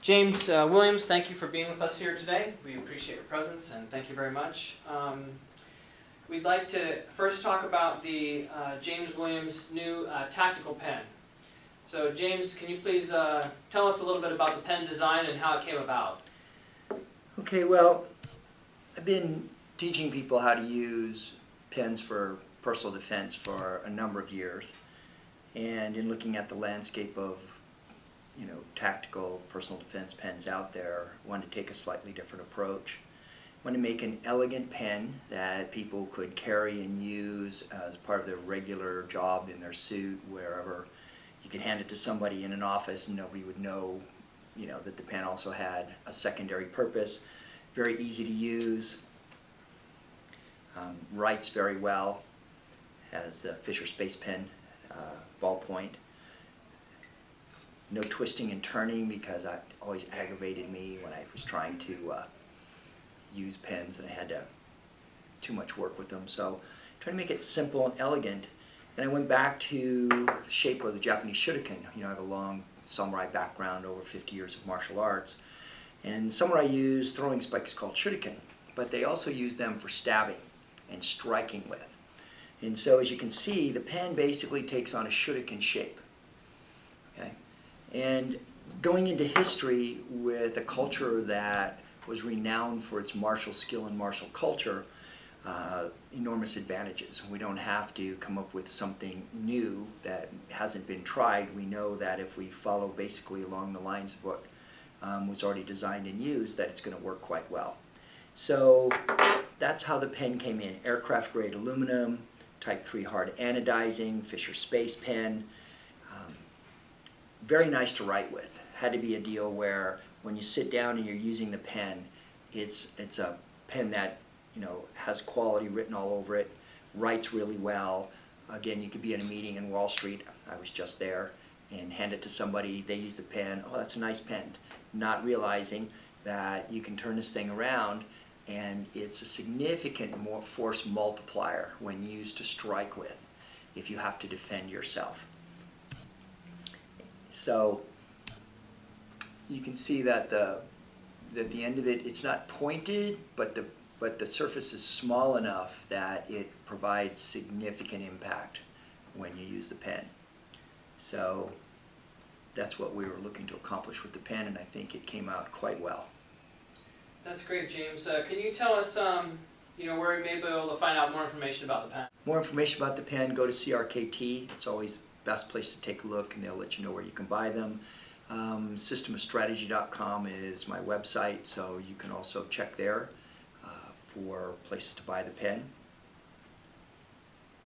James Williams, thank you for being with us here today. We appreciate your presence and thank you very much. We'd like to first talk about the James Williams new tactical pen. So James, can you please tell us a little bit about the pen design and how it came about? Okay, well, I've been teaching people how to use pens for personal defense for a number of years. And in looking at the landscape of tactical personal defense pens out there, I wanted to take a slightly different approach. I wanted to make an elegant pen that people could carry and use as part of their regular job in their suit, wherever. You could hand it to somebody in an office and nobody would know, that the pen also had a secondary purpose. Very easy to use, writes very well, has a Fisher Space Pen ballpoint. No twisting and turning, because that always aggravated me when I was trying to use pens and I had too much work with them. So trying to make it simple and elegant. And I went back to the shape of the Japanese shuriken. I have a long samurai background, over 50 years of martial arts. And samurai use throwing spikes called shuriken, but they also use them for stabbing and striking with. And so as you can see, the pen basically takes on a shuriken shape. Okay? And going into history with a culture that was renowned for its martial skill and martial culture, enormous advantages. We don't have to come up with something new that hasn't been tried. We know that if we follow basically along the lines of what was already designed and used, that it's going to work quite well. So that's how the pen came in. Aircraft grade aluminum, type 3 hard anodizing, Fisher Space Pen. Very nice to write with. Had to be a deal where when you sit down and you're using the pen, it's a pen that has quality written all over it, writes really well. Again, you could be in a meeting in Wall Street, I was just there, and hand it to somebody, they use the pen, oh, that's a nice pen, not realizing that you can turn this thing around and it's a significant force multiplier when used to strike with if you have to defend yourself. So you can see that at the end of it, it's not pointed, but the surface is small enough that it provides significant impact when you use the pen. So that's what we were looking to accomplish with the pen, and I think it came out quite well. That's great, James. Can you tell us where we may be able to find out more information about the pen? More information about the pen, go to CRKT. It's always the best place to take a look, and they'll let you know where you can buy them. Systemofstrategy.com is my website, so you can also check there for places to buy the pen.